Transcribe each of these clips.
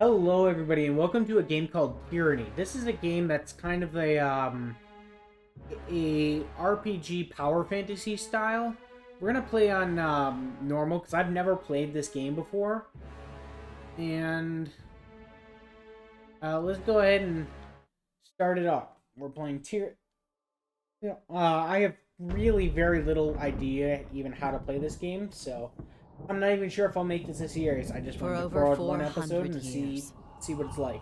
Hello, everybody, and welcome to a game called Tyranny. This is a game that's kind of a RPG power fantasy style. We're gonna play on normal because I've never played this game before, and let's go ahead and start it up. We're playing Tyranny. I have really very little idea even how to play this game, so I'm not even sure if I'll make this a series. I just For wanted to over record one episode 400 and years, see what it's like.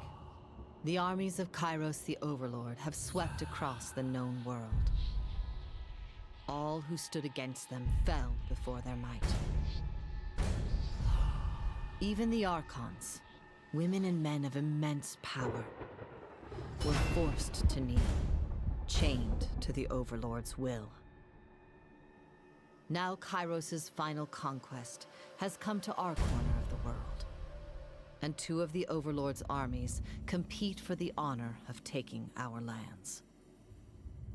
the armies of Kairos the Overlord have swept across the known world. All who stood against them fell before their might. Even the Archons, women and men of immense power, were forced to kneel, chained to the Overlord's will. Now Kairos' final conquest has come to our corner of the world, and two of the Overlord's armies compete for the honor of taking our lands.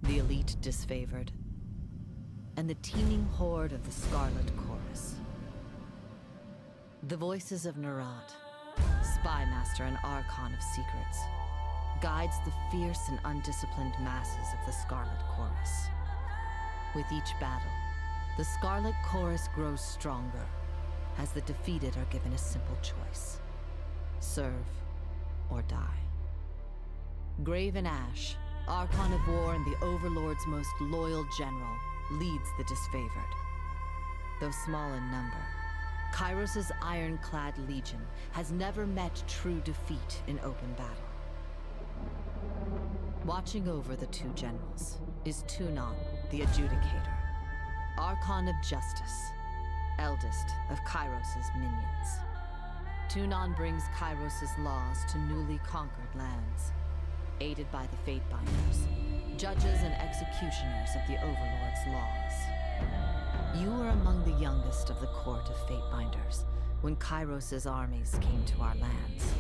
The elite disfavored, and the teeming horde of the Scarlet Chorus. The voices of Nerat, spymaster and Archon of secrets, guides the fierce and undisciplined masses of the Scarlet Chorus. With each battle, the Scarlet Chorus grows stronger, as the defeated are given a simple choice: serve or die. Graven Ash, Archon of War and the Overlord's most loyal general, leads the disfavored. Though small in number, Kairos' ironclad legion has never met true defeat in open battle. Watching over the two generals is Tunon, the Adjudicator, Archon of Justice, eldest of Kairos' minions. Tunon brings Kairos' laws to newly conquered lands, aided by the Fatebinders, judges and executioners of the Overlord's laws. You were among the youngest of the court of Fatebinders when Kairos' armies came to our lands.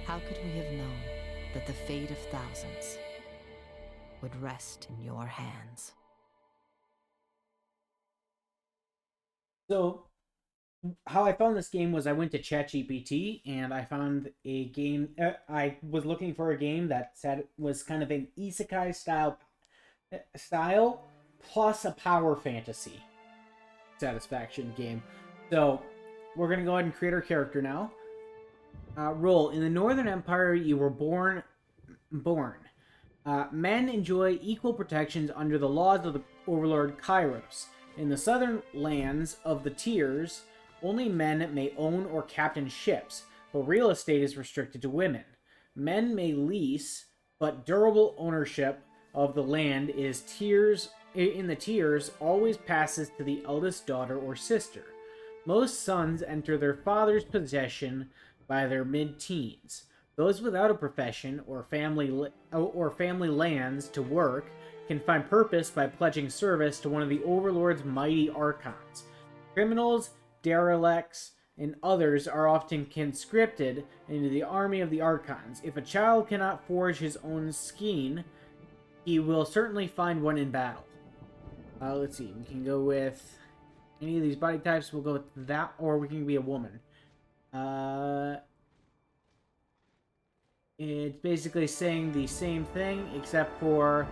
How could we have known that the fate of thousands would rest in your hands? So, how I found this game was I went to ChatGPT and I found a game. I was looking for a game that said was kind of an isekai style plus a power fantasy satisfaction game. So, we're gonna go ahead and create our character now. Role: in the Northern Empire, you were born. Men enjoy equal protections under the laws of the Overlord Kairos. In the southern lands of the Tiers, only men may own or captain ships, but real estate is restricted to women. Men may lease, but durable ownership of the land in the Tiers always passes to the eldest daughter or sister. Most sons enter their father's possession by their mid-teens. Those without a profession or family lands to work can find purpose by pledging service to one of the Overlord's mighty Archons. Criminals, derelicts, and others are often conscripted into the army of the Archons. If a child cannot forge his own skein, he will certainly find one in battle. Let's see, we can go with any of these body types. We'll go with that, or we can be a woman. It's basically saying the same thing, except for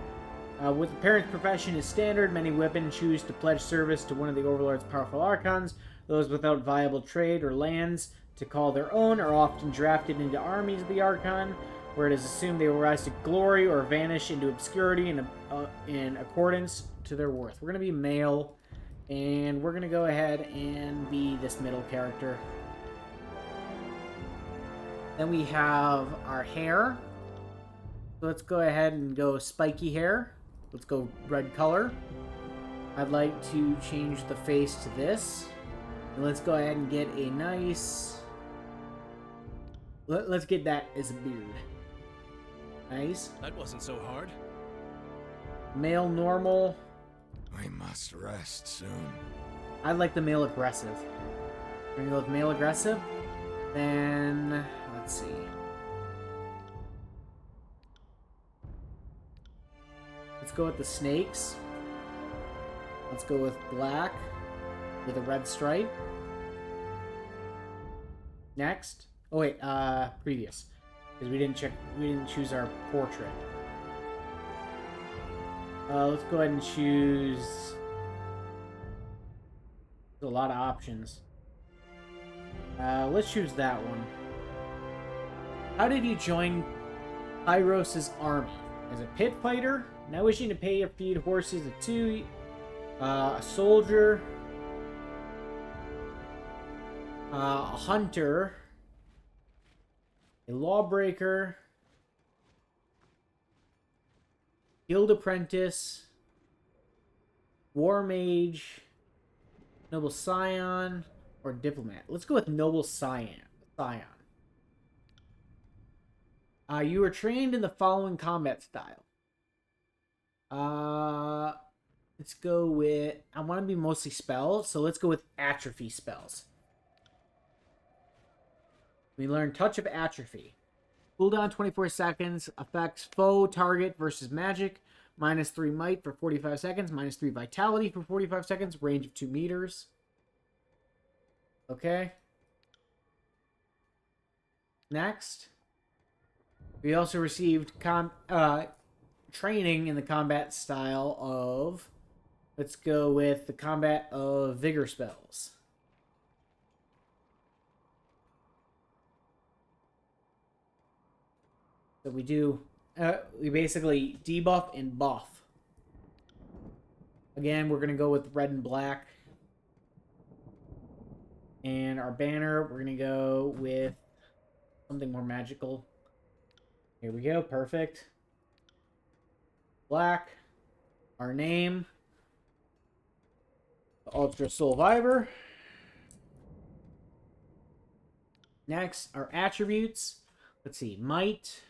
with the parent's profession is standard, many women choose to pledge service to one of the Overlord's powerful Archons. Those without viable trade or lands to call their own are often drafted into armies of the Archon, where it is assumed they will rise to glory or vanish into obscurity in accordance to their worth. We're going to be male, and we're going to go ahead and be this middle character. Then we have our hair. So let's go ahead and go spiky hair. Let's go red color. I'd like to change the face to this. And let's go ahead and get a nice... Let's get that as a beard. Nice. That wasn't so hard. Male normal. I must rest soon. I like the male aggressive. We're gonna go with male aggressive. Then, let's see. Let's go with the snakes. Let's go with black with a red stripe. Next. Oh wait, previous. Because we didn't choose our portrait. Let's go ahead and choose... There's a lot of options. Let's choose that one. How did you join Kairos' army? As a pit fighter? Not wishing to pay or feed horses a 2. A soldier. A hunter. A lawbreaker. Guild apprentice. War mage. Noble scion. Or diplomat. Let's go with noble scion. You were trained in the following combat style. Let's go with... I want to be mostly spells, so let's go with atrophy spells. We learn Touch of Atrophy. Cooldown 24 seconds. Affects foe, target versus magic. -3 might for 45 seconds. -3 vitality for 45 seconds. Range of 2 meters. Okay. Next. We also received training in the combat style of... Let's go with the combat of vigor spells. So we do... we basically debuff and buff. Again, we're going to go with red and black. And our banner, we're going to go with something more magical. Here we go. Perfect. Black. Our name. Ultra Survivor. Next, our attributes. Let's see. Might.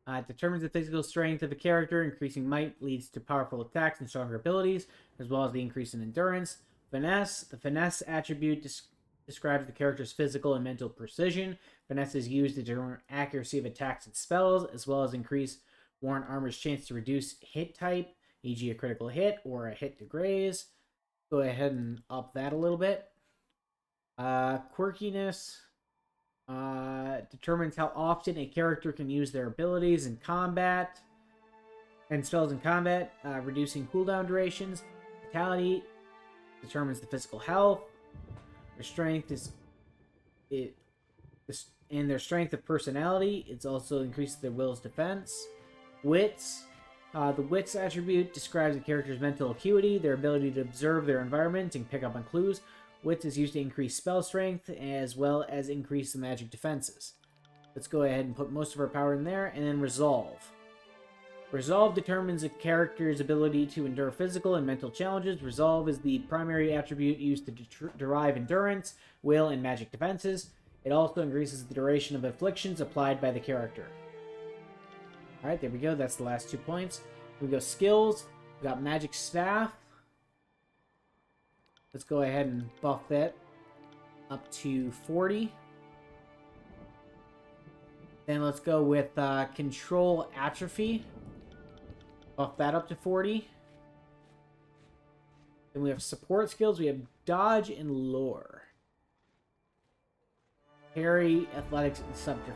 It determines the physical strength of a character. Increasing might leads to powerful attacks and stronger abilities, as well as the increase in endurance. Finesse. The finesse attribute describes the character's physical and mental precision. Finesse is used to determine accuracy of attacks and spells, as well as increase worn armor's chance to reduce hit type, e.g. a critical hit or a hit to graze. Go ahead and up that a little bit. Quirkiness determines how often a character can use their abilities in combat and spells in combat, reducing cooldown durations. Vitality determines the physical health. Their strength and their strength of personality. It's also increases their will's defense. Wits. The wits attribute describes a character's mental acuity, their ability to observe their environment and pick up on clues. Wits is used to increase spell strength as well as increase the magic defenses. Let's go ahead and put most of our power in there, and then resolve. Resolve determines a character's ability to endure physical and mental challenges. Resolve is the primary attribute used to derive endurance, will, and magic defenses. It also increases the duration of afflictions applied by the character. Alright, there we go. That's the last 2 points. We go skills. We got magic staff. Let's go ahead and buff that up to 40. Then let's go with control atrophy. Buff that up to 40. Then we have support skills. We have dodge and lore. Parry, athletics, and subterfuge.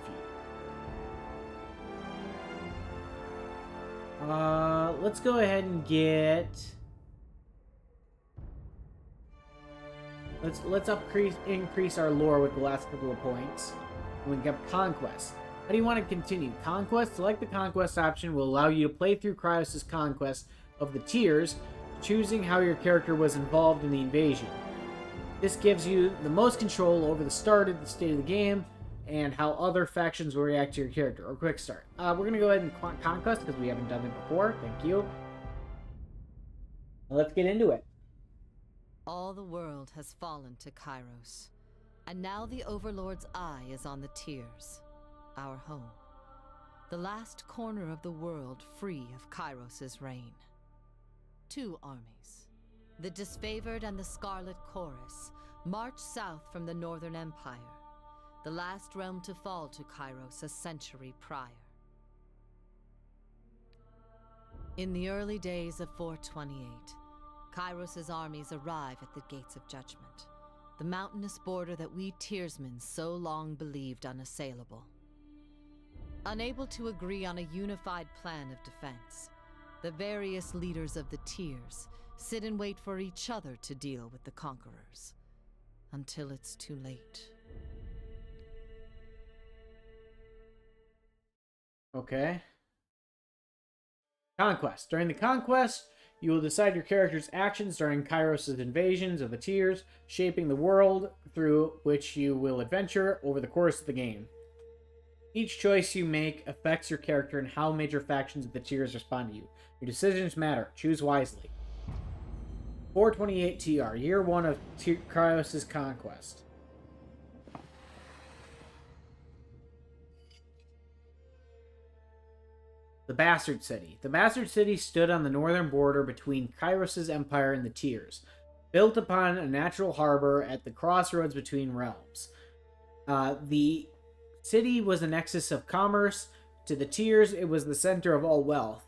Let's go ahead and get... Let's increase our lore with the last couple of points. And we have Conquest. How do you want to continue? Conquest. Select the Conquest option will allow you to play through Cryos' conquest of the tiers, choosing how your character was involved in the invasion. This gives you the most control over the start of the state of the game and how other factions will react to your character, or quick start. We're going to go ahead and Conquest because we haven't done it before. Thank you. Now let's get into it. All the world has fallen to Kairos, and now the Overlord's eye is on the Tiers, our home. The last corner of the world free of Kairos' reign. 2 armies, the Disfavored and the Scarlet Chorus, march south from the Northern Empire, the last realm to fall to Kairos a century prior. In the early days of 428, Kairos' armies arrive at the Gates of Judgment, the mountainous border that we Tiersmen so long believed unassailable. Unable to agree on a unified plan of defense, the various leaders of the Tiers sit and wait for each other to deal with the conquerors, until it's too late. Okay. Conquest. During the conquest, you will decide your character's actions during Kairos' invasions of the Tiers, shaping the world through which you will adventure over the course of the game. Each choice you make affects your character and how major factions of the Tiers respond to you. Your decisions matter. Choose wisely. 428 TR, Year 1 of Kairos' conquest. The Bastard City. The Bastard City stood on the northern border between Kairos' empire and the Tiers, built upon a natural harbor at the crossroads between realms. The city was a nexus of commerce. To the Tiers, it was the center of all wealth.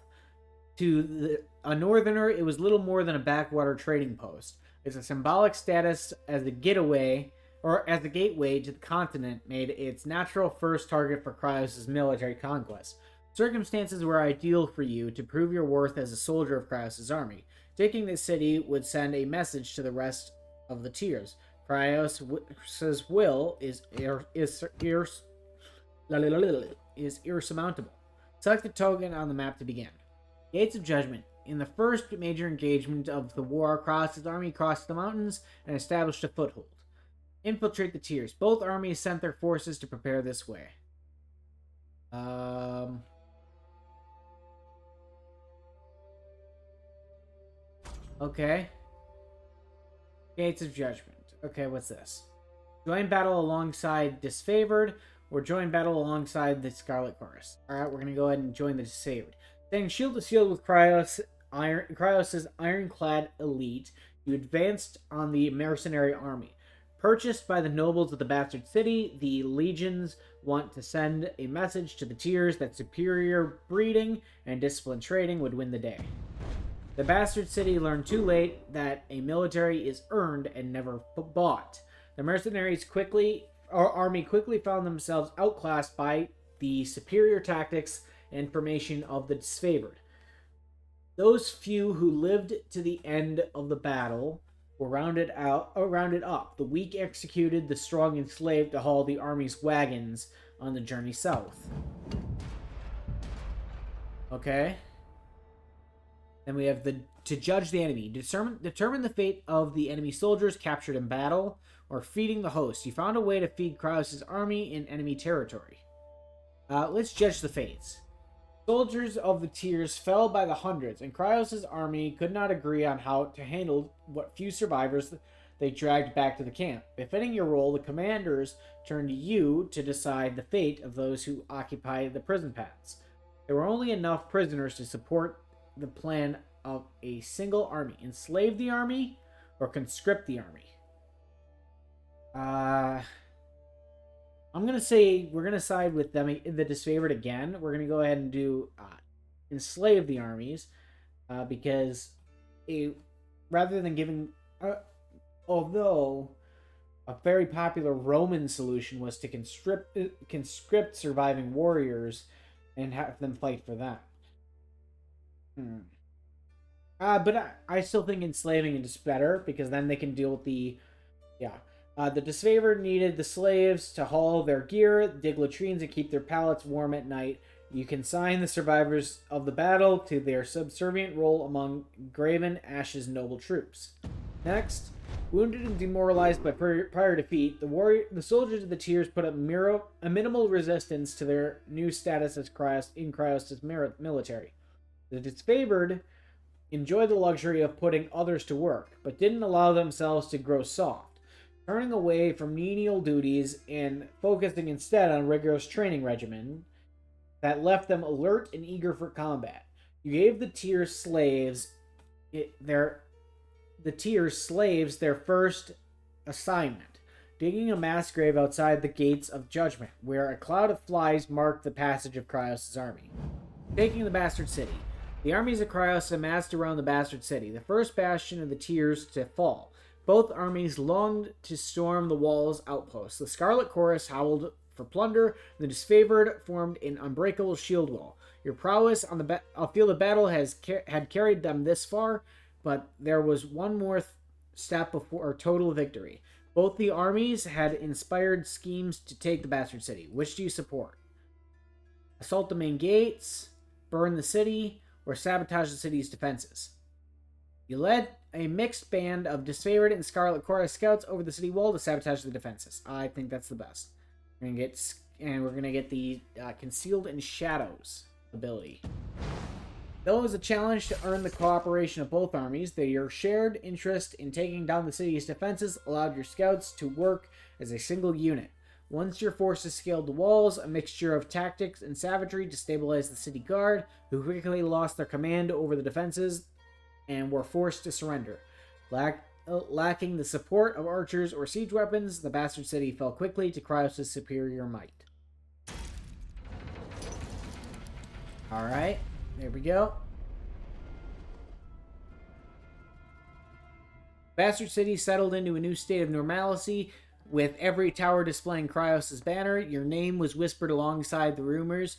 To a northerner, it was little more than a backwater trading post. Its symbolic status as the gateway to the continent made it its natural first target for Kryos' military conquest. Circumstances were ideal for you to prove your worth as a soldier of Kryos' army. Taking this city would send a message to the rest of the Tiers. Kryos' will is insurmountable. Select a token on the map to begin. Gates of Judgment. In the first major engagement of the war, Kryos' army crossed the mountains and established a foothold. Infiltrate the Tiers. Both armies sent their forces to prepare this way. Okay. Gates of Judgment. Okay, what's this? Join battle alongside Disfavored, or join battle alongside the Scarlet Chorus. Alright, we're going to go ahead and join the Disfavored. Staying shield to shield with Kryos' ironclad elite, you advanced on the mercenary army. Purchased by the nobles of the Bastard City, the legions want to send a message to the Tiers that superior breeding and disciplined trading would win the day. The Bastard City learned too late that a military is earned and never bought. The mercenaries army quickly found themselves outclassed by the superior tactics and formation of the Disfavored. Those few who lived to the end of the battle were rounded up. The weak executed, the strong enslaved to haul the army's wagons on the journey south. Okay. Then we have to judge the enemy. Determine the fate of the enemy soldiers captured in battle, or feeding the host. You found a way to feed Kryos' army in enemy territory. Let's judge the fates. Soldiers of the Tiers fell by the hundreds, and Kryos' army could not agree on how to handle what few survivors they dragged back to the camp. Befitting your role, the commanders turned to you to decide the fate of those who occupied the prison paths. There were only enough prisoners to support the plan of a single army. Enslave the army or conscript the army. I'm going to say we're going to side with them, the Disfavored again. We're going to go ahead and do enslave the armies because rather than giving... although a very popular Roman solution was to conscript surviving warriors and have them fight for them. But I still think enslaving is better because then they can deal with the... the Disfavored needed the slaves to haul their gear, dig latrines, and keep their pallets warm at night. You consign the survivors of the battle to their subservient role among graven ashes noble troops. Next, wounded and demoralized by prior defeat, the soldiers of the Tiers put up a minimal resistance to their new status as Kryos' military. The Disfavored enjoyed the luxury of putting others to work, but didn't allow themselves to grow soft, turning away from menial duties and focusing instead on a rigorous training regimen that left them alert and eager for combat. You gave the Tiers slaves their first assignment, digging a mass grave outside the Gates of Judgment, where a cloud of flies marked the passage of Kryos' army. Taking the Bastard City. The armies of Kryos amassed around the Bastard City, the first bastion of the Tiers to fall. Both armies longed to storm the wall's outposts. The Scarlet Chorus howled for plunder. The Disfavored formed an unbreakable shield wall. Your prowess on the field of battle had carried them this far, but there was one more step before total victory. Both the armies had inspired schemes to take the Bastard City. Which do you support? Assault the main gates, burn the city, or sabotage the city's defenses? You led a mixed band of Disfavored and Scarlet Chorus scouts over the city wall to sabotage the defenses. I think that's the best. We're gonna get the Concealed in Shadows ability. Though it was a challenge to earn the cooperation of both armies, their shared interest in taking down the city's defenses allowed your scouts to work as a single unit. Once your forces scaled the walls, a mixture of tactics and savagery destabilized the city guard, who quickly lost their command over the defenses and were forced to surrender. Lacking the support of archers or siege weapons, the Bastard City fell quickly to Kryos' superior might. Alright, there we go. Bastard City settled into a new state of normalcy, with every tower displaying Kryos' banner. Your name was whispered alongside the rumors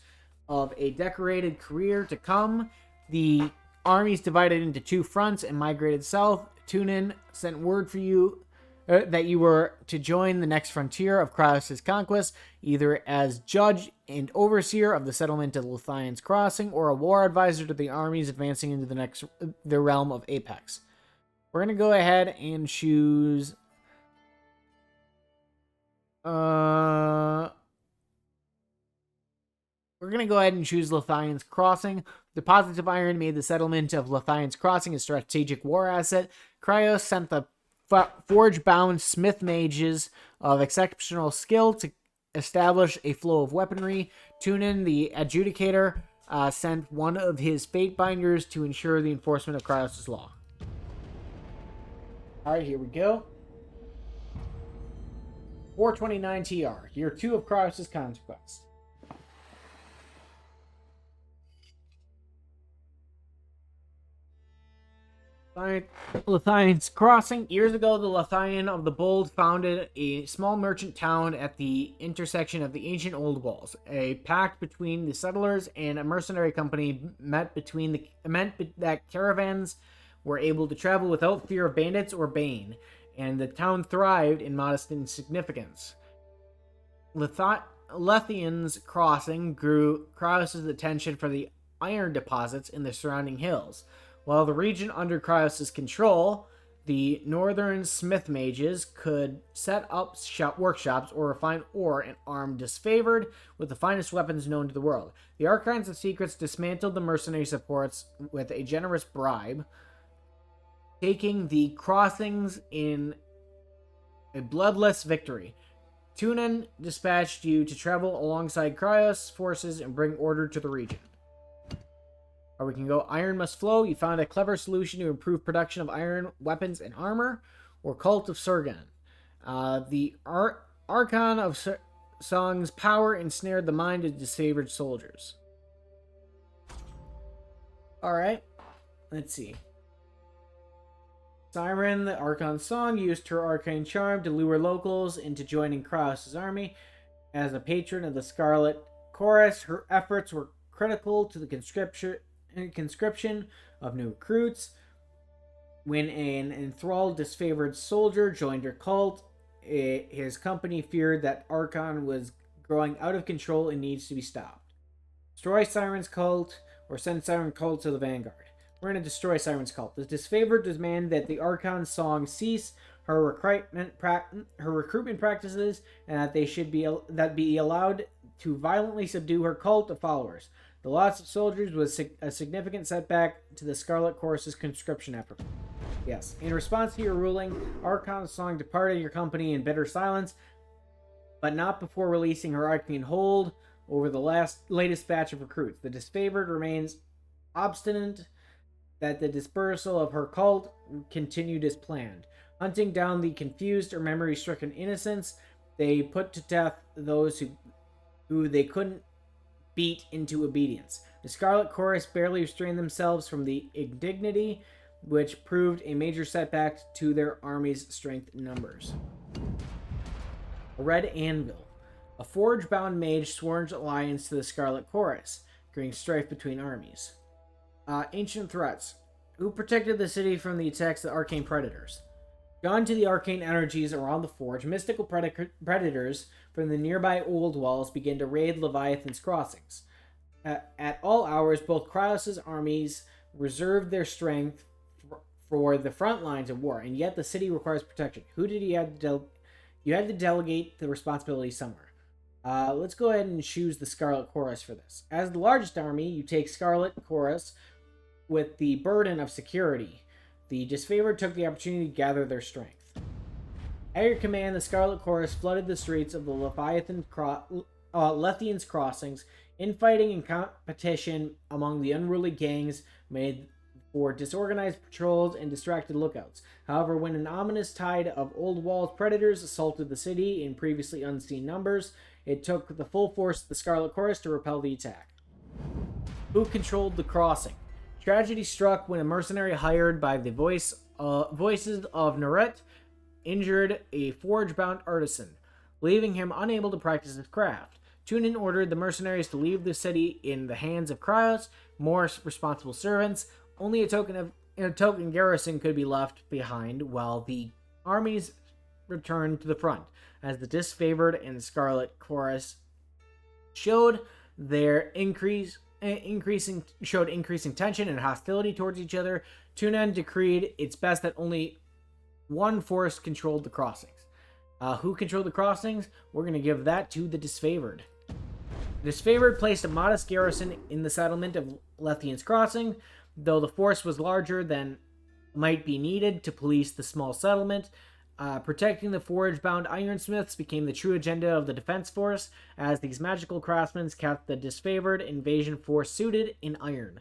of a decorated career to come. The armies divided into two fronts and migrated south. Tunin sent word for you that you were to join the next frontier of Kryos' conquest, either as judge and overseer of the settlement of Lithian's Crossing, or a war advisor to the armies advancing into the realm of Apex. We're going to go ahead and choose... we're going to go ahead and choose Lithian's Crossing. Deposits of iron made the settlement of Lithian's Crossing a strategic war asset. Kryos sent the forge-bound smith mages of exceptional skill to establish a flow of weaponry. Tunin, the adjudicator, sent one of his fate binders to ensure the enforcement of Kryos' law. Alright, here we go. 429 TR, year 2 of Kryos' conquest. Lithian's Crossing. Years ago, the Lithian of the Bold founded a small merchant town at the intersection of the ancient old walls. A pact between the settlers and a mercenary company meant that caravans were able to travel without fear of bandits or bane, and the town thrived in modest insignificance. Lithian's Crossing grew Kryos' attention for the iron deposits in the surrounding hills. While the region under Kryos' control, the northern smith mages could set up workshops or refine ore and arm Disfavored with the finest weapons known to the world. The Archons of Secrets dismantled the mercenary supports with a generous bribe, taking the crossings in a bloodless victory. Tunin dispatched you to travel alongside Kryos' forces and bring order to the region. Or we can go Iron Must Flow. You found a clever solution to improve production of iron weapons and armor. Or Cult of Surgan. The Archon of Song's power ensnared the mind of Disfavored soldiers. Alright. Let's see. Siren, the Archon Song, used her arcane charm to lure locals into joining Kryos' army. As a patron of the Scarlet Chorus, her efforts were critical to the conscription of new recruits. When an enthralled, disfavored soldier joined her cult, his company feared that Archon was growing out of control and needs to be stopped. Destroy Siren's cult, or send Siren's cult to the vanguard. We're going to destroy Siren's cult. The disfavored demand that the Archon Song cease her recruitment practices, and that they should be allowed to violently subdue her cult of followers. The loss of soldiers was a significant setback to the Scarlet Chorus' conscription effort. Yes. In response to your ruling, Archon Song departed your company in bitter silence, but not before releasing her arcane hold over the latest batch of recruits. The disfavored remains obstinate that the dispersal of her cult continued as planned. Hunting down the confused or memory-stricken innocents, they put to death those who they couldn't beat into obedience. The Scarlet Chorus barely restrained themselves from the indignity which proved a major setback to their army's strength and numbers. A Red Anvil. A forge-bound mage sworn alliance to the Scarlet Chorus, creating strife between armies. Ancient threats. Who protected the city from the attacks of the arcane predators? Drawn to the arcane energies around the forge, mystical predators from the nearby old walls began to raid Leviathan's crossings. At all hours, both Kryos' armies reserved their strength for the front lines of war, and yet the city requires protection. Who did he have to You had to delegate the responsibility somewhere. Let's go ahead and choose the Scarlet Chorus for this. As the largest army, you take Scarlet Chorus with the burden of security. The disfavored took the opportunity to gather their strength. At your command, the Scarlet Chorus flooded the streets of the Lethian's crossings. Infighting and competition among the unruly gangs made for disorganized patrols and distracted lookouts. However, when an ominous tide of Old Wall's predators assaulted the city in previously unseen numbers, it took the full force of the Scarlet Chorus to repel the attack. Who controlled the crossing? Tragedy struck when a mercenary hired by the voices of Naret injured a forge-bound artisan, leaving him unable to practice his craft. Tunin ordered the mercenaries to leave the city in the hands of Kryos, more responsible servants. Only a token garrison could be left behind while the armies returned to the front, as the disfavored and Scarlet Chorus showed increasing tension and hostility towards each other. Tunin decreed it's best that only one force controlled the crossings. Who controlled the crossings? We're going to give that to the disfavored. The disfavored placed a modest garrison in the settlement of Lethian's Crossing, though the force was larger than might be needed to police the small settlement. Protecting the forge-bound ironsmiths became the true agenda of the defense force, as these magical craftsmen kept the disfavored invasion force suited in iron.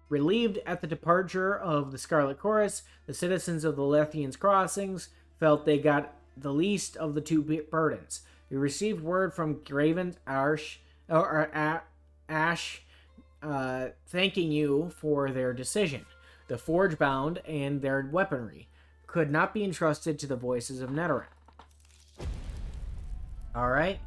Relieved at the departure of the Scarlet Chorus, the citizens of the Lethian's Crossings felt they got the least of the two burdens. We received word from Graven Ash thanking you for their decision. The forge-bound and their weaponry could not be entrusted to the voices of Neteran. Alright.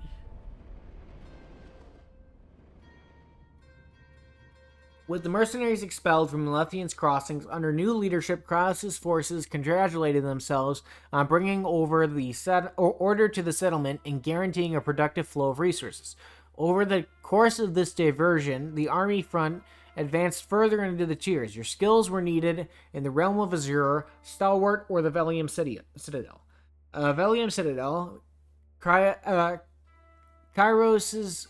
With the mercenaries expelled from Lethian's Crossings under new leadership, Kryos' forces congratulated themselves on bringing over the order to the settlement and guaranteeing a productive flow of resources. Over the course of this diversion, the army front advanced further into the tiers. Your skills were needed in the realm of Azure, Stalwart, or the Velium Citadel. Velium Citadel, Kairos'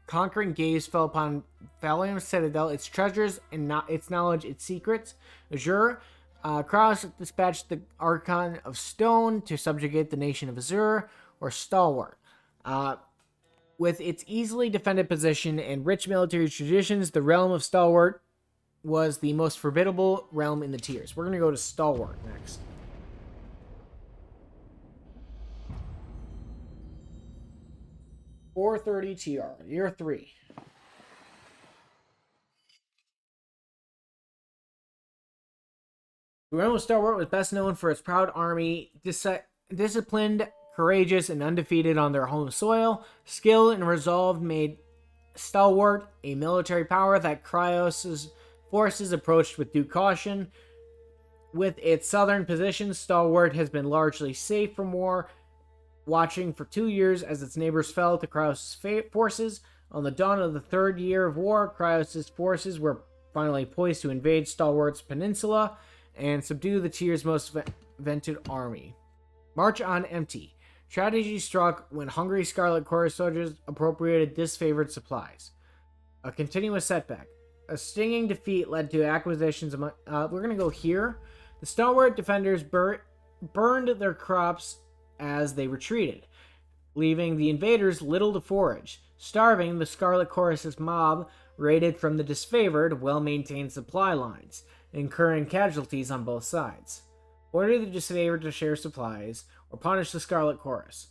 conquering gaze fell upon Velium Citadel, its treasures, and its knowledge, its secrets. Azure, Kryos dispatched the Archon of Stone to subjugate the nation of Azure, or Stalwart. With its easily defended position and rich military traditions, the realm of Stalwart was the most formidable realm in the tiers. We're going to go to Stalwart next. .430 TR, Year 3. The realm of Stalwart was best known for its proud army, disciplined, courageous, and undefeated on their home soil. Skill and resolve made Stalwart a military power that Kryos' forces approached with due caution. With its southern position, Stalwart has been largely safe from war, watching for 2 years as its neighbors fell to Kryos' forces. On the dawn of the third year of war, Kryos' forces were finally poised to invade Stalwart's peninsula and subdue the tier's most vented army. March on empty. Tragedy struck when hungry Scarlet Chorus soldiers appropriated disfavored supplies. A continuous setback. A stinging defeat led to acquisitions among... we're going to go here. The Stalwart defenders burned their crops as they retreated, leaving the invaders little to forage. Starving, the Scarlet Chorus' mob raided from the disfavored, well-maintained supply lines, incurring casualties on both sides. Order the disfavored to share supplies, or punish the Scarlet Chorus.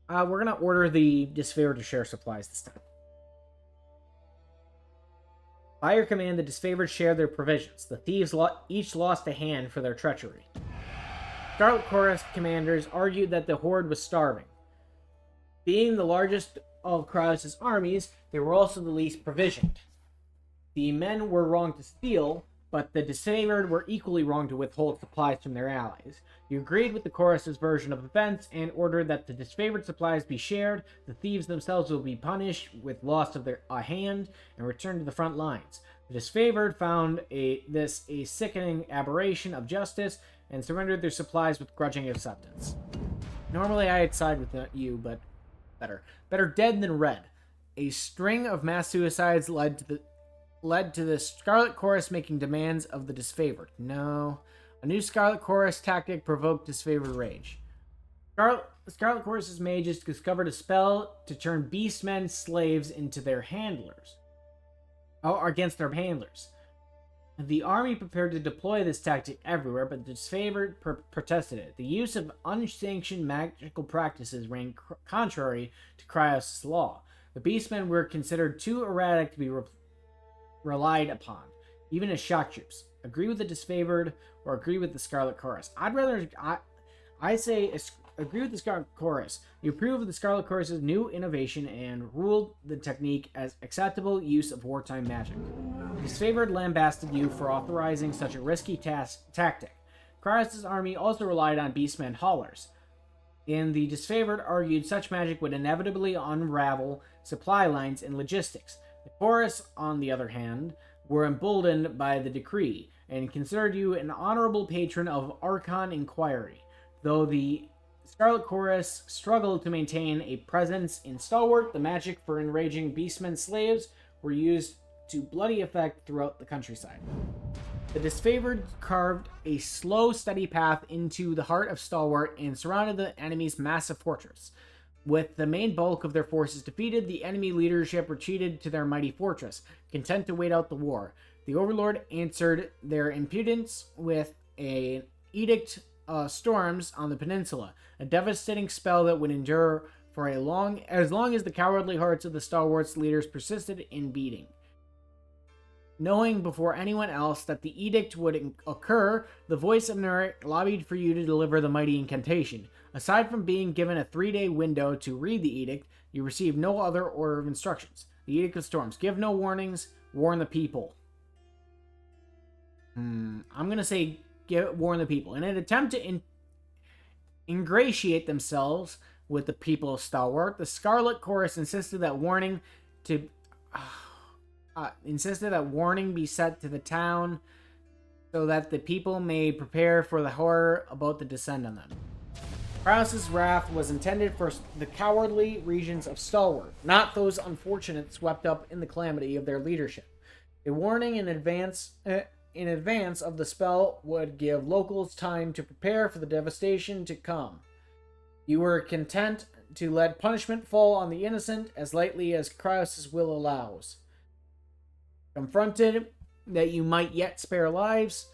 We're going to order the disfavored to share supplies this time. By your command, the disfavored shared their provisions. The thieves each lost a hand for their treachery. Scarlet Chorus commanders argued that the horde was starving. Being the largest of Kraus' armies, they were also the least provisioned. The men were wrong to steal, but the disfavored were equally wrong to withhold supplies from their allies. You agreed with the chorus's version of events and ordered that the disfavored supplies be shared. The thieves themselves will be punished with loss of a hand and returned to the front lines. The disfavored found this a sickening aberration of justice and surrendered their supplies with grudging acceptance. Normally I'd side with you, but better dead than red. A string of mass suicides led to the Scarlet Chorus making demands of the disfavored. No. A new Scarlet Chorus tactic provoked disfavored rage. Scarlet Chorus's mages discovered a spell to turn beastmen slaves into their handlers. Against their handlers. The army prepared to deploy this tactic everywhere, but the disfavored protested it. The use of unsanctioned magical practices ran contrary to Kryos' law. The beastmen were considered too erratic to be relied upon, even as shock troops. Agree with the disfavored or agree with the Scarlet Chorus. I say agree with the Scarlet Chorus. You approve of the Scarlet Chorus's new innovation and ruled the technique as acceptable use of wartime magic. The disfavored lambasted you for authorizing such a risky tactic. Kryos' army also relied on beastmen haulers. And the disfavored argued such magic would inevitably unravel supply lines and logistics. The Chorus, on the other hand, were emboldened by the decree and considered you an honorable patron of Archon Inquiry, though the Scarlet Chorus struggled to maintain a presence in Stalwart. The magic for enraging beastmen slaves were used to bloody effect throughout the countryside. The disfavored carved a slow, steady path into the heart of Stalwart and surrounded the enemy's massive fortress. With the main bulk of their forces defeated, the enemy leadership retreated to their mighty fortress, content to wait out the war. The Overlord answered their impudence with an edict storms on the peninsula, a devastating spell that would endure for as long as the cowardly hearts of the Stalwart's leaders persisted in beating. Knowing before anyone else that the edict would occur, the voice of Nurik lobbied for you to deliver the mighty incantation. Aside from being given a 3-day window to read the edict, you received no other order of instructions. The Edict of Storms. Give no warnings, warn the people. I'm going to say warn the people. In an attempt to ingratiate themselves with the people of Stalwart, the Scarlet Chorus insisted that warning be set to the town so that the people may prepare for the horror about to descend on them. Kraus' wrath was intended for the cowardly regions of Stalwart, not those unfortunate swept up in the calamity of their leadership. A warning in advance of the spell would give locals time to prepare for the devastation to come. You were content to let punishment fall on the innocent as lightly as Kraus' will allows. Confronted that you might yet spare lives,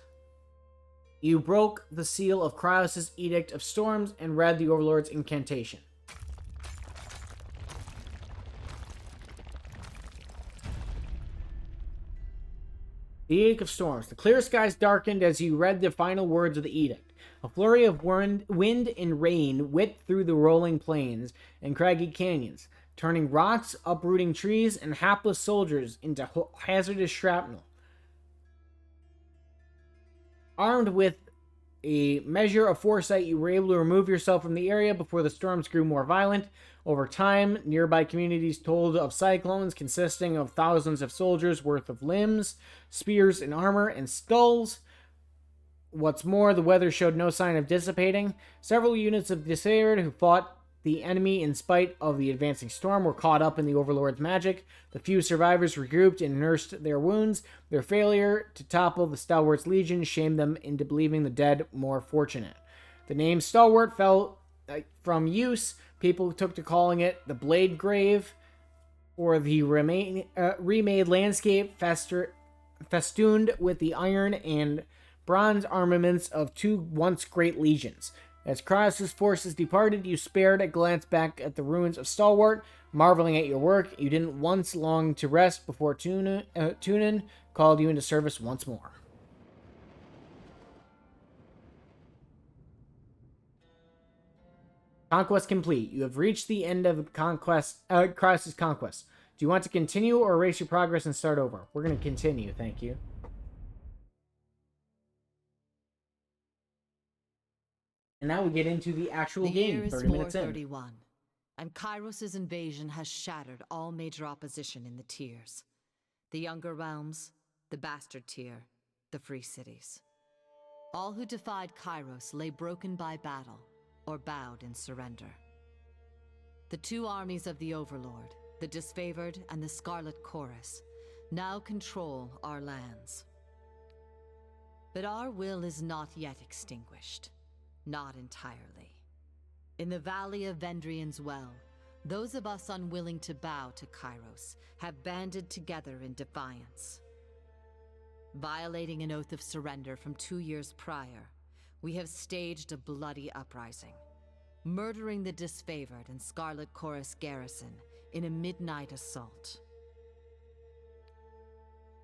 you broke the seal of Kraus' Edict of Storms and read the Overlord's incantation. The Edict of Storms. The clear skies darkened as you read the final words of the edict. A flurry of wind and rain whipped through the rolling plains and craggy canyons, turning rocks, uprooting trees, and hapless soldiers into hazardous shrapnel. Armed with a measure of foresight, you were able to remove yourself from the area before the storms grew more violent. Over time, nearby communities told of cyclones consisting of thousands of soldiers' worth of limbs, spears and armor, and skulls. What's more, the weather showed no sign of dissipating. Several units of disfavored who fought the enemy in spite of the advancing storm were caught up in the Overlord's magic. The few survivors regrouped and nursed their wounds. Their failure to topple the Stalwart's legion shamed them into believing the dead more fortunate. The name Stalwart fell from use. People took to calling it the Blade Grave, or the remade landscape festooned with the iron and bronze armaments of two once great legions. As Kraus' forces departed, you spared a glance back at the ruins of Stalwart, Marveling at your work, you didn't once long to rest before Tunin called you into service once more. Conquest complete. You have reached the end of Crisis Conquest. Do you want to continue or erase your progress and start over? We're going to continue, thank you. And now we get into the actual game, 30 minutes in. 431, and Kairos' invasion has shattered all major opposition in the tiers. The Younger Realms, the Bastard Tier, the Free Cities. All who defied Kairos lay broken by battle, or bowed in surrender. The two armies of the Overlord, the Disfavored and the Scarlet Chorus, now control our lands. But our will is not yet extinguished. Not entirely. In the Valley of Vendrian's Well, those of us unwilling to bow to Kairos have banded together in defiance. Violating an oath of surrender from 2 years prior, we have staged a bloody uprising, murdering the Disfavored and Scarlet Chorus garrison in a midnight assault.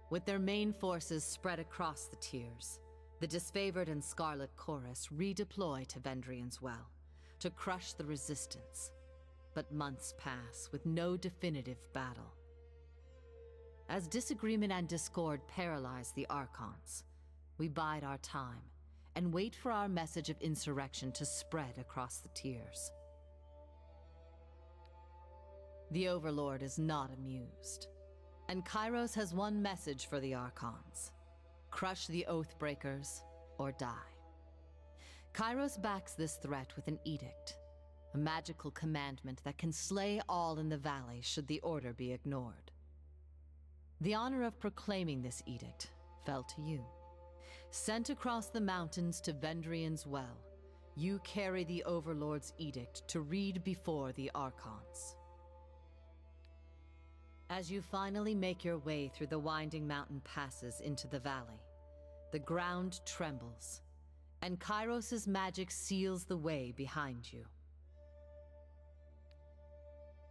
With their main forces spread across the tiers, the Disfavored and Scarlet Chorus redeploy to Vendrian's Well to crush the resistance, but months pass with no definitive battle. As disagreement and discord paralyze the Archons, we bide our time and wait for our message of insurrection to spread across the tiers. The Overlord is not amused, and Kairos has one message for the Archons: crush the Oathbreakers or die. Kairos backs this threat with an edict, a magical commandment that can slay all in the valley should the order be ignored. The honor of proclaiming this edict fell to you. Sent across the mountains to Vendrian's Well, you carry the Overlord's edict to read before the Archons. As you finally make your way through the winding mountain passes into the valley, the ground trembles, and Kairos' magic seals the way behind you.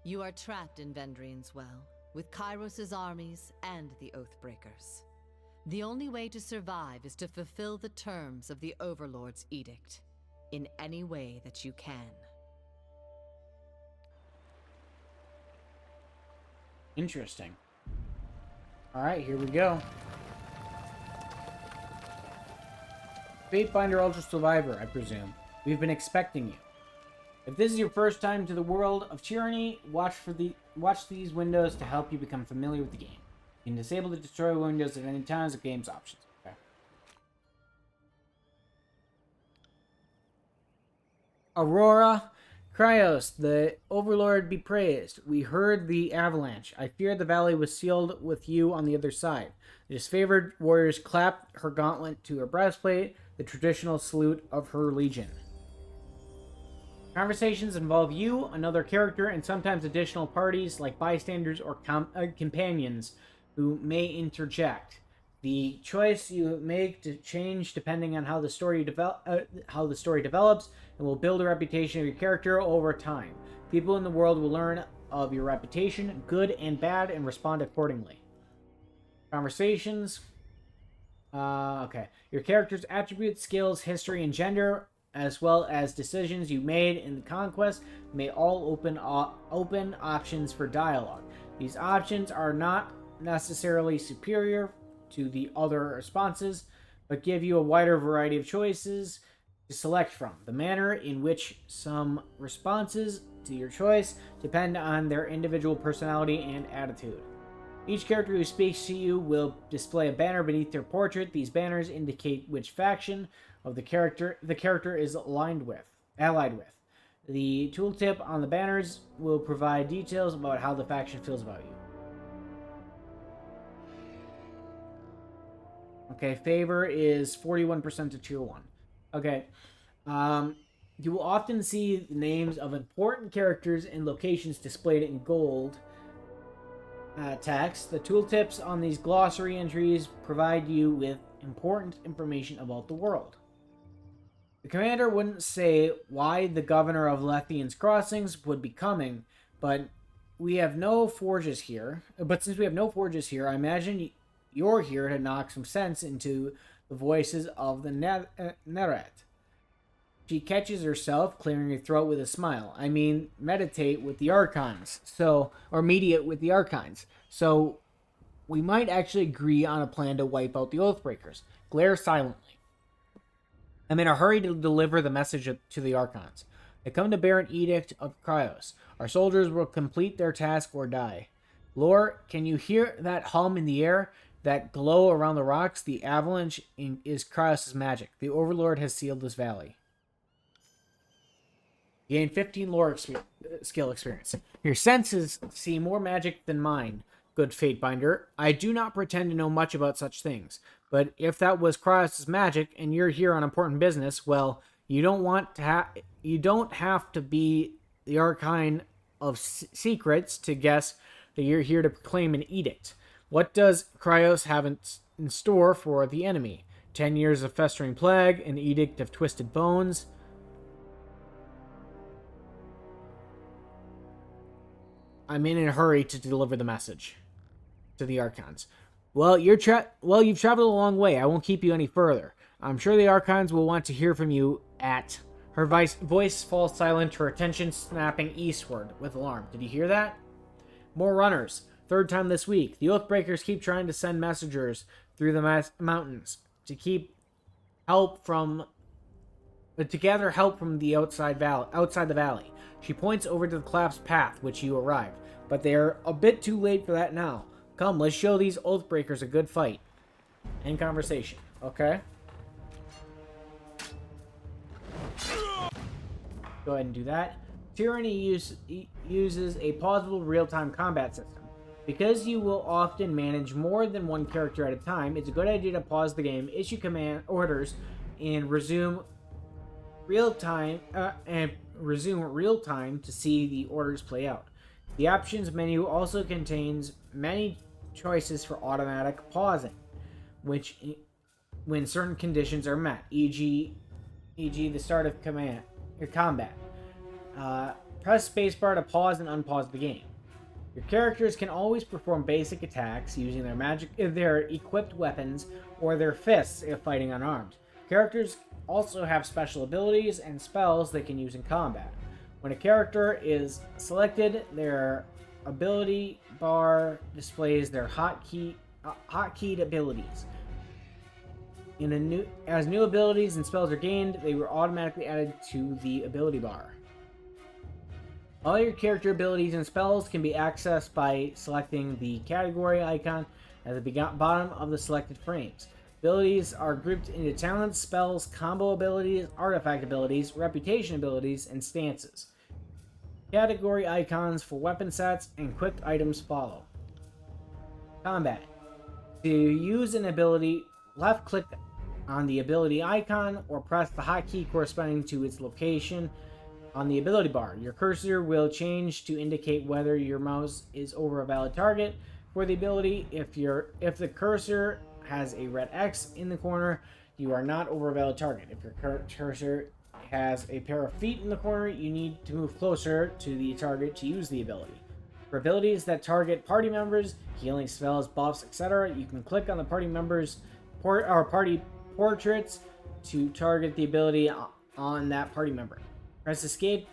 You are trapped in Vendrian's Well, with Kairos' armies and the Oathbreakers. The only way to survive is to fulfill the terms of the Overlord's edict, in any way that you can. Interesting. Alright, here we go. Fatebinder Ultra Survivor, I presume. We've been expecting you. If this is your first time to the world of Tyranny, watch these windows to help you become familiar with the game. You can disable the destroy windows at any time as the game's options. Okay. Aurora, Kryos, the Overlord be praised. We heard the avalanche. I feared the valley was sealed with you on the other side. The disfavored warriors clapped her gauntlet to her breastplate, the traditional salute of her legion. Conversations involve you, another character, and sometimes additional parties like bystanders or companions who may interject. The choice you make to change depending on how the story develops, and will build a reputation of your character over time. People in the world will learn of your reputation, good and bad, and respond accordingly. Conversations. Okay. Your character's attributes, skills, history, and gender, as well as decisions you made in the conquest, may all open options for dialogue. These options are not necessarily superior to the other responses, but give you a wider variety of choices to select from. The manner in which some responses to your choice depend on their individual personality and attitude. Each character who speaks to you will display a banner beneath their portrait. These banners indicate which faction of the character is allied with. The tooltip on the banners will provide details about how the faction feels about you. Okay, favor is 41% to tier 1. Okay. You will often see the names of important characters and locations displayed in gold text. The tooltips on these glossary entries provide you with important information about the world. The commander wouldn't say why the governor of Lethian's Crossings would be coming, but we have no forges here, but since we have no forges here, I imagine you're here to knock some sense into the voices of the Neret. She catches herself, clearing her throat with a smile. I mean, meditate with the Archons. Or mediate with the Archons. So, we might actually agree on a plan to wipe out the Oathbreakers. Glare silently. I'm in a hurry to deliver the message to the Archons. I come to bear an edict of Kryos. Our soldiers will complete their task or die. Lore, can you hear that hum in the air? That glow around the rocks? The avalanche is Kryos' magic. The Overlord has sealed this valley. Gain 15 lore skill experience. Your senses see more magic than mine, good Fatebinder. I do not pretend to know much about such things, but if that was Kryos' magic and you're here on important business, well, you don't have to be the Archine of Secrets to guess that you're here to proclaim an edict. What does Kryos have in store for the enemy? 10 years of festering plague, an edict of twisted bones. I'm in a hurry to deliver the message to the Archons. Well, you've traveled a long way. I won't keep you any further. I'm sure the Archons will want to hear from you at... Her voice falls silent, her attention snapping eastward with alarm. Did you hear that? More runners. Third time this week. The Oathbreakers keep trying to send messengers through the mountains to gather help from the outside the valley. She points over to the collapsed path which you arrived, but they are a bit too late for that now. Come, let's show these Oathbreakers a good fight. End conversation. Okay. Go ahead and do that. Tyranny uses a pausable real-time combat system. Because you will often manage more than one character at a time, it's a good idea to pause the game, issue command orders, and resume real time to see the orders play out. The options menu also contains many choices for automatic pausing, which when certain conditions are met, e.g. the start of combat. Press spacebar to pause and unpause the game. Your characters can always perform basic attacks using their equipped weapons or their fists if fighting unarmed. Characters also have special abilities and spells they can use in combat. When a character is selected, their ability bar displays their hotkeyed abilities. As new abilities and spells are gained, they were automatically added to the ability bar. All your character abilities and spells can be accessed by selecting the category icon at the bottom of the selected frames. Abilities are grouped into talents, spells, combo abilities, artifact abilities, reputation abilities, and stances. Category icons for weapon sets and quick items follow. Combat. To use an ability, left-click on the ability icon or press the hotkey corresponding to its location on the ability bar. Your cursor will change to indicate whether your mouse is over a valid target for the ability. If the cursor has a red X in the corner, you are not over a valid target. If your cursor has a pair of feet in the corner, you need to move closer to the target to use the ability. For abilities that target party members, healing spells, buffs, etc., you can click on the party members' party portraits to target the ability on that party member. Press escape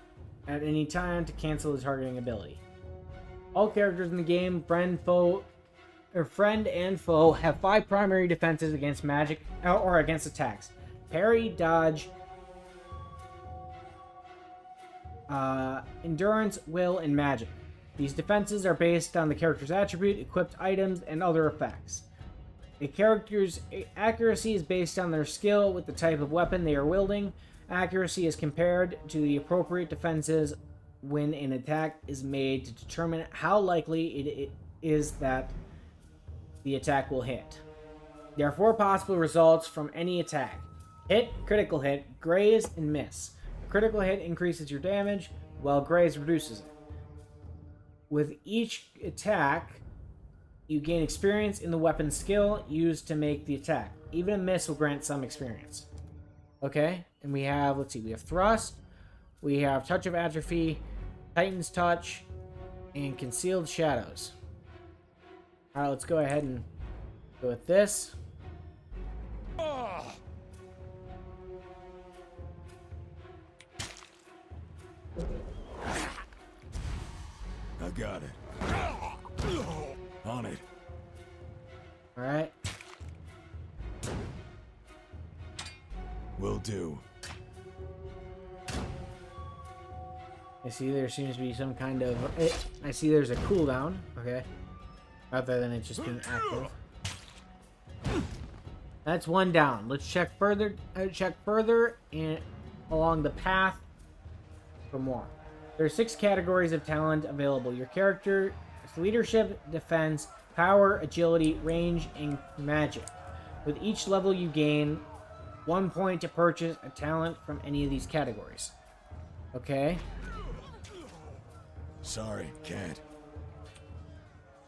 at any time to cancel the targeting ability. All characters in the game, friend and foe, have 5 primary defenses against magic or against attacks: parry, dodge, endurance, will, and magic. These defenses are based on the character's attribute, equipped items, and other effects. A character's accuracy is based on their skill with the type of weapon they are wielding. Accuracy is compared to the appropriate defenses when an attack is made to determine how likely it is that the attack will hit. There are 4 possible results from any attack: hit, critical hit, graze, and miss. A critical hit increases your damage, while graze reduces it. With each attack, you gain experience in the weapon skill used to make the attack. Even a miss will grant some experience. Okay, and we have, we have Thrust, we have Touch of Atrophy, Titan's Touch, and Concealed Shadows. Alright, let's go ahead and go with this. I got it. On it. Alright. Will do. I see there seems to be some kind of... I see there's a cooldown. Okay. Rather than it just being active. That's one down. Let's check further. Check further and along the path for more. There are 6 categories of talent available. Your character is leadership, defense, power, agility, range, and magic. With each level, you gain 1 point to purchase a talent from any of these categories. Okay. Sorry, can't.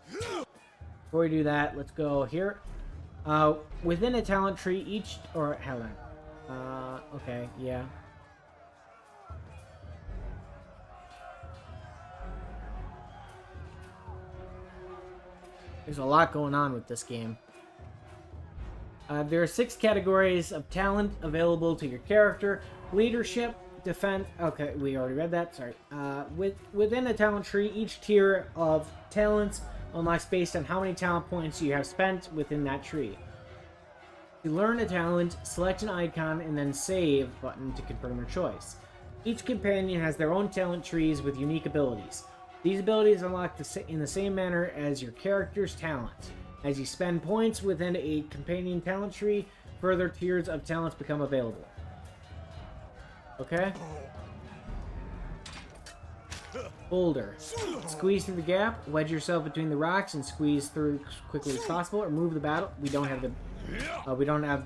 Before we do that, let's go here. Within a talent tree, each... Or, hold on. Okay, yeah. There's a lot going on with this game. There are 6 categories of talent available to your character. Leadership, defense... Okay, we already read that. Sorry. Within a talent tree, each tier of talents unlocks based on how many talent points you have spent within that tree. To learn a talent, select an icon and then save button to confirm your choice. Each companion has their own talent trees with unique abilities. These abilities unlock in the same manner as your character's talent. As you spend points within a companion talent tree, further tiers of talents become available. Okay? Boulder. Squeeze through the gap, wedge yourself between the rocks, and squeeze through as quickly as possible. Or move the battle. We don't have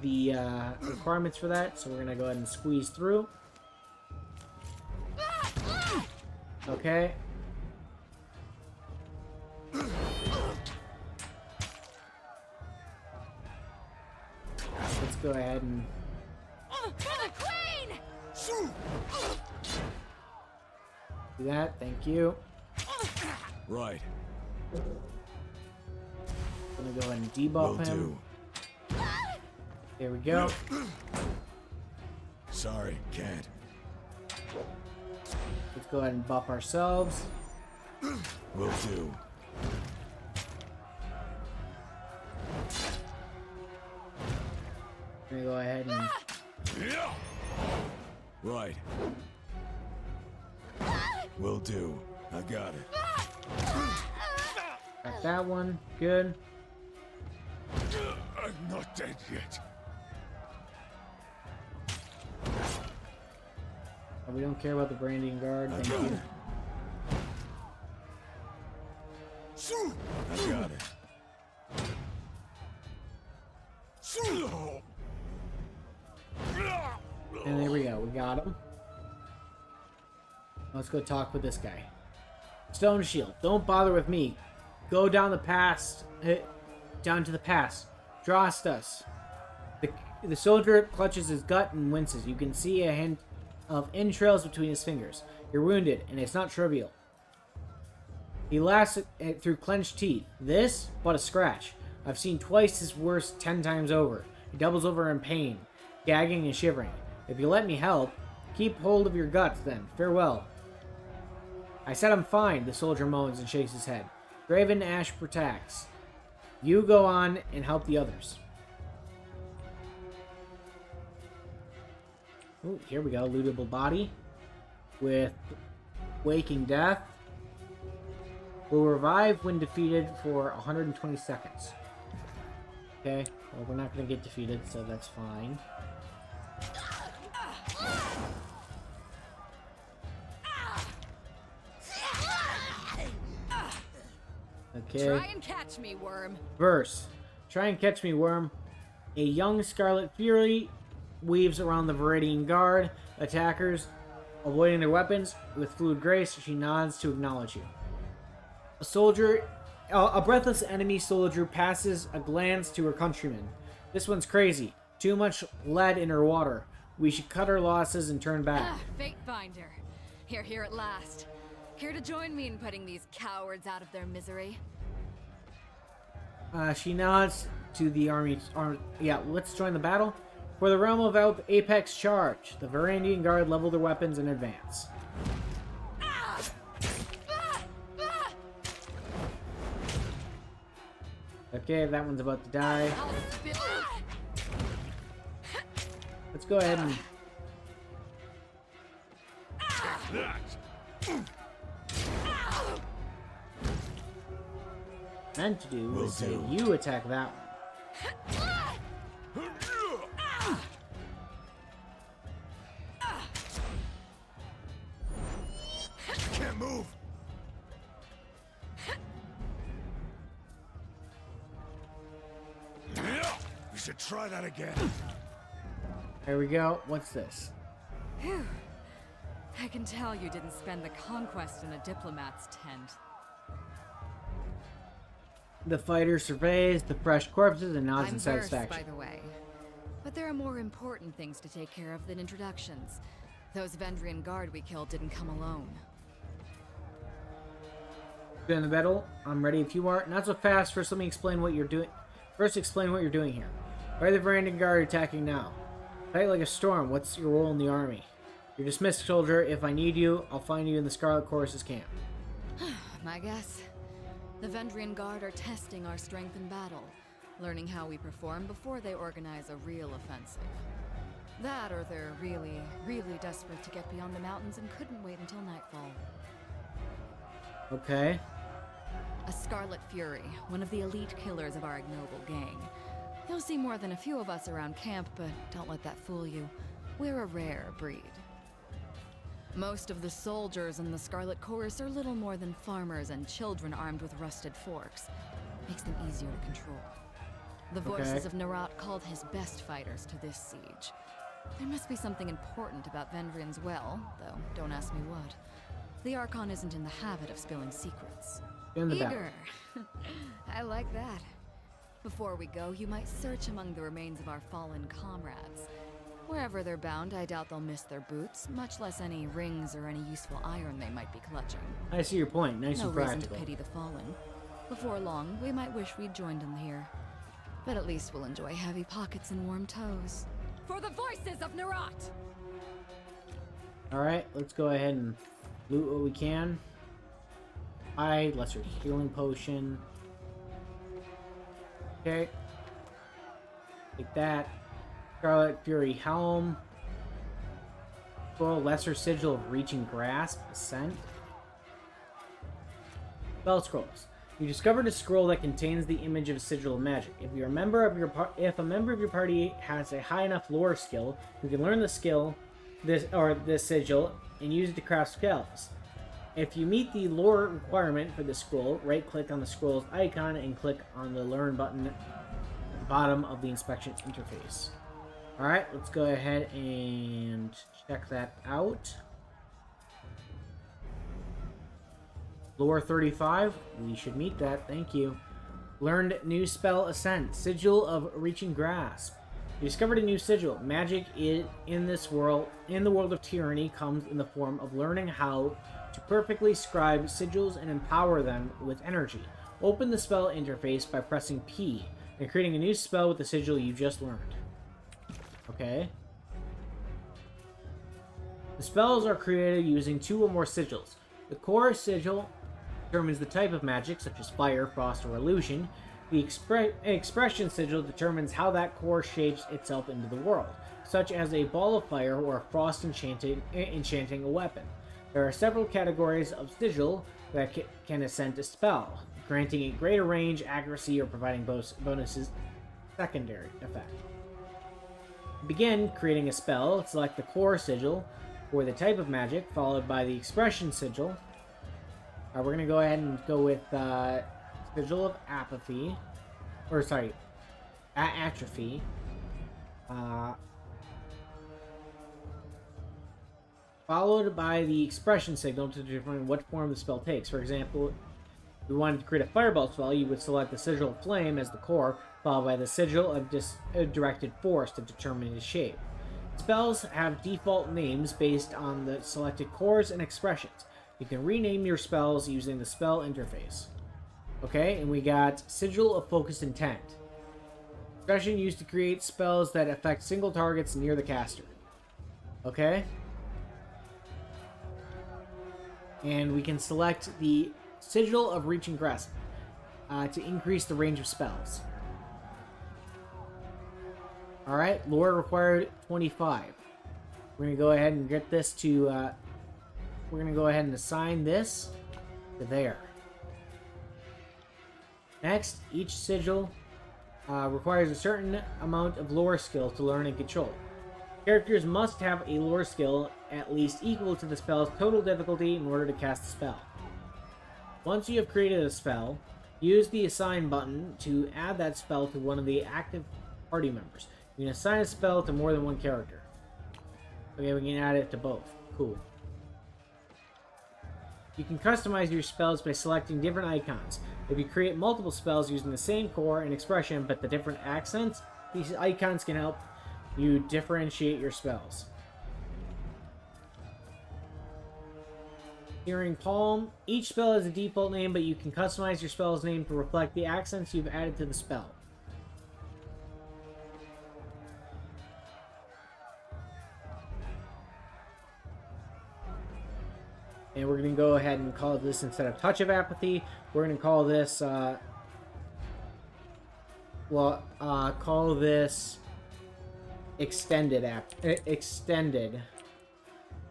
the requirements for that, so we're gonna go ahead and squeeze through. Okay. Let's go ahead and... do that, thank you. Right. I'm gonna go ahead and debuff him. There we go. Sorry, can't. Let's go ahead and buff ourselves. Will do. I'm gonna go ahead and... Right. Will do. I got it. got that one. Good. I'm not dead yet. Oh, we don't care about the branding guard. Thank you. I got it. And there we go. We got him. Let's go talk with this guy. Stone Shield. Don't bother with me. Go down the pass. Down to the pass. Trust us. The soldier clutches his gut and winces. You can see a hint of entrails between his fingers. You're wounded, and it's not trivial. He laughs through clenched teeth. This? But a scratch. I've seen twice as worse 10 times over. He doubles over in pain, gagging and shivering. If you let me help, keep hold of your guts then. Farewell. I said I'm fine, the soldier moans and shakes his head. Graven Ash protects. You go on and help the others. Ooh, here we go. Lootable body with Waking Death. Will revive when defeated for 120 seconds. Okay, well, we're not going to get defeated, so that's fine. Okay. Try and catch me, worm. Verse. Try and catch me, worm. A young Scarlet Fury weaves around the Viridian Guard attackers, avoiding their weapons. With fluid grace, she nods to acknowledge you. A breathless enemy soldier passes a glance to her countrymen. This one's crazy. Too much lead in her water. We should cut our losses and turn back. Fate finder. Here at last. Care to join me in putting these cowards out of their misery? She nods to the army. Yeah, let's join the battle. For the realm of Apex Charge, the Varangian Guard level their weapons and advance. Okay, that one's about to die. Let's go ahead and... meant to do is say you attack that one. Can't move. We should try that again. There we go. What's this? Phew. I can tell you didn't spend the conquest in a diplomat's tent. The fighter surveys the fresh corpses and nods I'm in versed, satisfaction. by the way. But there are more important things to take care of than introductions. Those Vendrian guard we killed didn't come alone. In the battle, I'm ready if you are. Not so fast. First, let me explain what you're doing. First, explain what you're doing here. Why are the Varangian Guard attacking now? Fight like a storm. What's your role in the army? You're dismissed, soldier. If I need you, I'll find you in the Scarlet Chorus's camp. My guess? The Vendrian Guard are testing our strength in battle, learning how we perform before they organize a real offensive. That, or they're really, really desperate to get beyond the mountains and couldn't wait until nightfall. Okay. A Scarlet Fury, one of the elite killers of our ignoble gang. You'll see more than a few of us around camp, but don't let that fool you. We're a rare breed. Most of the soldiers in the Scarlet Chorus are little more than farmers and children armed with rusted forks. Makes them easier to control. The voices of Nerat called his best fighters to this siege. There must be something important about Vendrian's well, though don't ask me what. The Archon isn't in the habit of spilling secrets. Eager! I like that. Before we go, you might search among the remains of our fallen comrades. Wherever they're bound, I doubt they'll miss their boots, much less any rings or any useful iron they might be clutching. I see your point. Nice and practical. No reason to pity the fallen. Before long, we might wish we'd joined them here. But at least we'll enjoy heavy pockets and warm toes. For the voices of Nerat! Alright, let's go ahead and loot what we can. Lesser healing potion. Okay. Take that. Scarlet Fury Helm. Lesser Sigil of Reaching Grasp. Ascent. Spell Scrolls. You discovered a scroll that contains the image of a sigil of magic. If a member of your party has a high enough lore skill, you can learn the skill, this sigil, and use it to craft spells. If you meet the lore requirement for the scroll, right-click on the scroll's icon and click on the Learn button at the bottom of the inspection interface. Alright, let's go ahead and check that out. Lore 35, we should meet that, thank you. Learned new spell Ascent, Sigil of Reaching Grasp. You discovered a new sigil. Magic in the world of Tyranny comes in the form of learning how to perfectly scribe sigils and empower them with energy. Open the spell interface by pressing P and creating a new spell with the sigil you just learned. Okay. The spells are created using 2 or more sigils. The core sigil determines the type of magic, such as fire, frost, or illusion. The expression sigil determines how that core shapes itself into the world, such as a ball of fire or a frost enchanting a weapon. There are several categories of sigil that can ascend a spell, granting it greater range, accuracy, or providing bonuses secondary effect. Begin creating a spell. Select the core sigil for the type of magic, followed by the expression sigil. We're going to go ahead and go with Sigil of Apathy. Or, sorry, Atrophy. Followed by the expression signal to determine what form the spell takes. For example, if you wanted to create a fireball spell, you would select the Sigil of Flame as the core, followed by the Sigil of Directed Force to determine its shape. Spells have default names based on the selected cores and expressions. You can rename your spells using the spell interface. Okay, and we got Sigil of Focused Intent. Expression used to create spells that affect single targets near the caster. Okay. And we can select the Sigil of Reaching Grasp to increase the range of spells. Alright, lore required 25. We're going to go ahead and get this to... we're going to go ahead and assign this to there. Next, each sigil requires a certain amount of lore skill to learn and control. Characters must have a lore skill at least equal to the spell's total difficulty in order to cast the spell. Once you have created a spell, use the Assign button to add that spell to one of the active party members. You can assign a spell to more than one character. Okay, we can add it to both. Cool. You can customize your spells by selecting different icons. If you create multiple spells using the same core and expression but the different accents, these icons can help you differentiate your spells. Searing Palm. Each spell has a default name, but you can customize your spell's name to reflect the accents you've added to the spell. And we're going to go ahead and call this, instead of Touch of Apathy, we're going to call this, call this Extended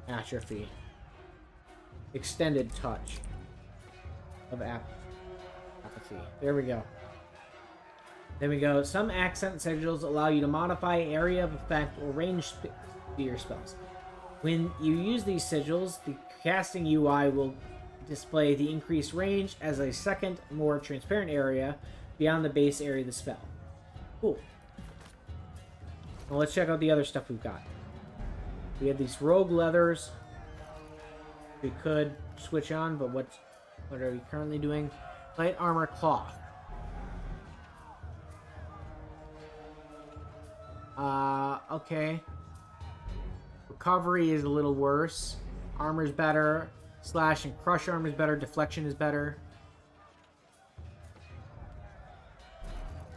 Atrophy. Extended Touch of Apathy. There we go. There we go. Some accent sigils allow you to modify area of effect or range to your spells. When you use these sigils, the casting UI will display the increased range as a second, more transparent area beyond the base area of the spell. Cool. Now let's check out the other stuff we've got. We have these rogue leathers. We could switch on, but what are we currently doing? Light armor cloth. Okay. Recovery is a little worse. Armor's better. Slash and crush armor is better. Deflection is better.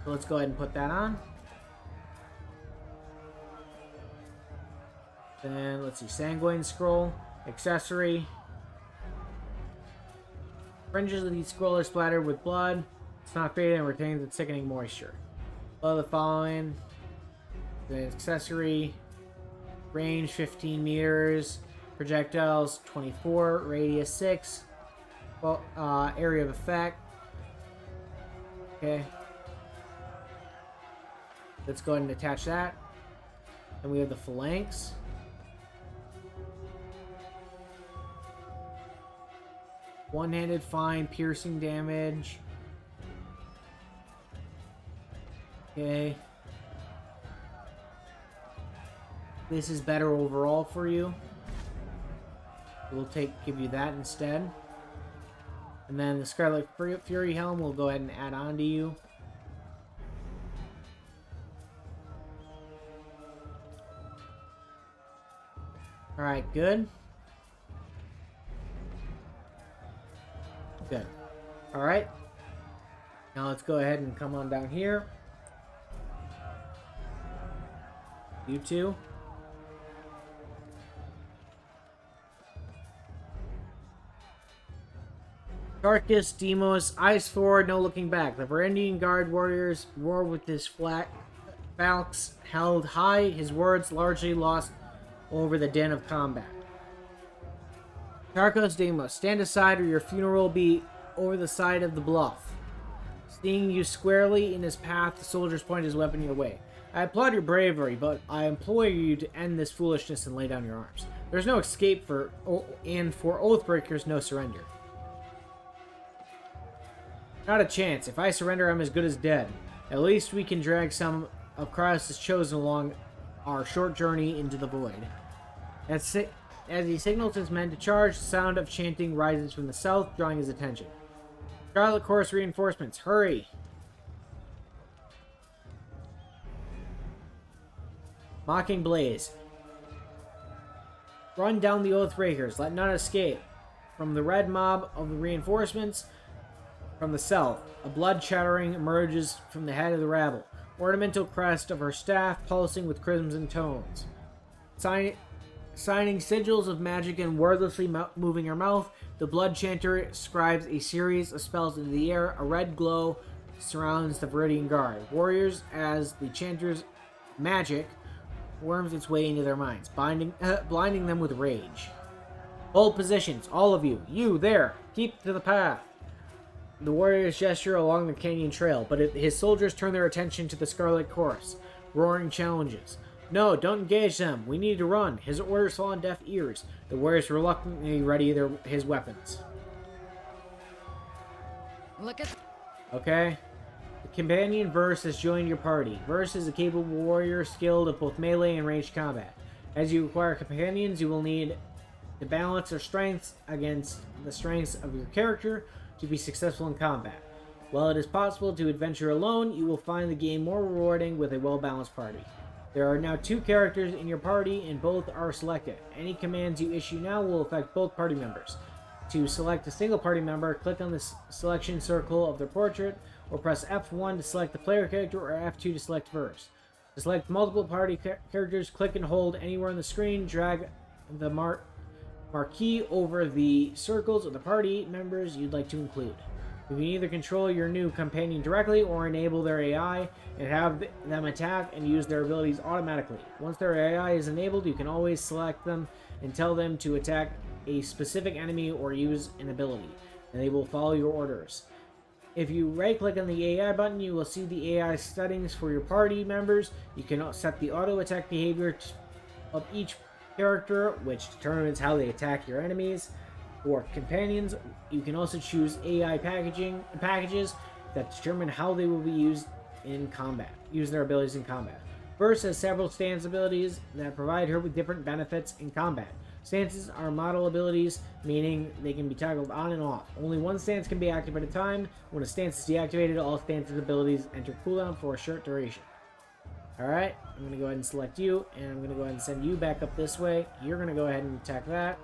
So let's go ahead and put that on. Then let's see. Sanguine Scroll. Accessory. Fringes of the scroll are splattered with blood. It's not faded and retains its sickening moisture. Below the following. The accessory. Range 15 meters. Projectiles 24. Radius 6. Well, area of effect. Okay. Let's go ahead and attach that. Then we have the phalanx. One-handed fine piercing damage. Okay. This is better overall for you. We'll give you that instead. And then the Scarlet Fury Helm we'll go ahead and add on to you. Alright, good. Good. Alright. Now let's go ahead and come on down here. You two. Darkus, Demos, eyes forward, no looking back. The Varandian Guard warriors roar with his falcons held high, his words largely lost over the din of combat. Darkus, Demos, stand aside or your funeral will be over the side of the bluff. Seeing you squarely in his path, the soldiers point his weapon your way. I applaud your bravery, but I implore you to end this foolishness and lay down your arms. There's no escape and for Oathbreakers, no surrender. Not a chance. If I surrender, I'm as good as dead. At least we can drag some of Kratos' chosen along our short journey into the void. As he signals his men to charge, the sound of chanting rises from the south, drawing his attention. Scarlet Chorus reinforcements, hurry! Mocking Blaze. Run down the Oathbreakers, let none escape. From the red mob of the reinforcements from the south, a blood chattering emerges from the head of the rabble, ornamental crest of her staff pulsing with crimson tones. Signing sigils of magic and wordlessly moving her mouth, the blood chanter scribes a series of spells into the air. A red glow surrounds the Viridian Guard. Warriors, as the chanter's magic worms its way into their minds, blinding them with rage. Hold positions, all of you. You, there. Keep to the path. The warriors gesture along the canyon trail, but his soldiers turn their attention to the Scarlet Chorus, roaring challenges. No, don't engage them. We need to run. His orders fall on deaf ears. The warriors reluctantly ready his weapons. Look at... Okay. The companion Verse has joined your party. Verse is a capable warrior skilled at both melee and ranged combat. As you acquire companions, you will need to balance their strengths against the strengths of your character to be successful in combat. While it is possible to adventure alone, you will find the game more rewarding with a well-balanced party. There are now 2 characters in your party, and both are selected. Any commands you issue now will affect both party members. To select a single party member, click on the selection circle of their portrait, or press F1 to select the player character, or F2 to select Verse. To select multiple party characters, click and hold anywhere on the screen, drag the marquee over the circles of the party members you'd like to include. You can either control your new companion directly or enable their AI and have them attack and use their abilities automatically. Once their AI is enabled, you can always select them and tell them to attack a specific enemy or use an ability, and they will follow your orders. If you right-click on the AI button, you will see the AI settings for your party members. You can set the auto-attack behavior of each character, which determines how they attack your enemies. For companions, you can also choose AI packages that determine how they will be used in combat. Use their abilities in combat. Verse has several stance abilities that provide her with different benefits in combat. Stances are model abilities, meaning they can be toggled on and off. Only one stance can be active at a time. When a stance is deactivated, all stances abilities enter cooldown for a short duration. Alright, I'm going to go ahead and select you, and I'm going to go ahead and send you back up this way. You're going to go ahead and attack that.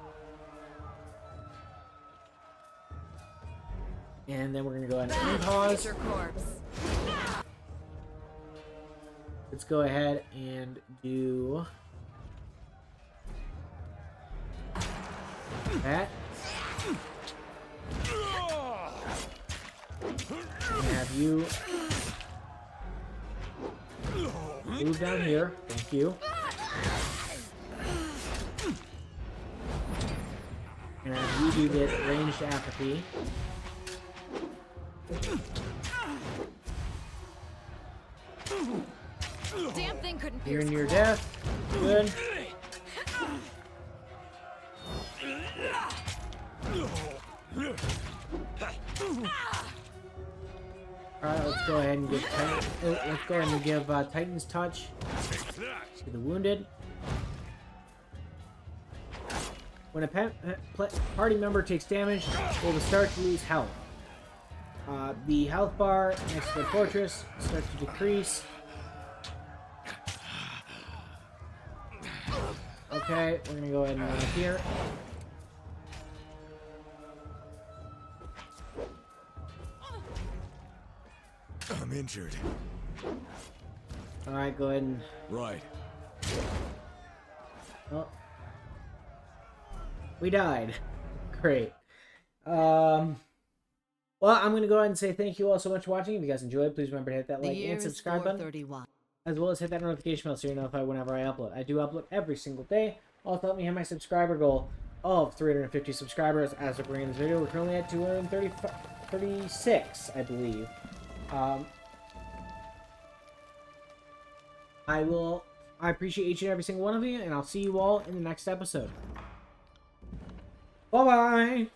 And then we're going to go ahead and unpause. Let's go ahead and do that. And have you move down here. Thank you. And have you do this ranged apathy. Damn thing couldn't You're pierce near death. Good. Alright, let's go ahead and give Titan's Touch to the wounded. When a party member takes damage, they will start to lose health. The health bar next to the fortress starts to decrease. Okay, we're gonna go ahead and move here. I'm injured. Alright, go ahead and... Right. Oh. We died. Great. Well, I'm going to go ahead and say thank you all so much for watching. If you guys enjoyed, please remember to hit that like and subscribe button. As well as hit that notification bell so you're notified whenever I upload. I do upload every single day. Also help me hit my subscriber goal of 350 subscribers as of bringing this video. We're currently at 236, I believe. I appreciate each and every single one of you, and I'll see you all in the next episode. Bye-bye!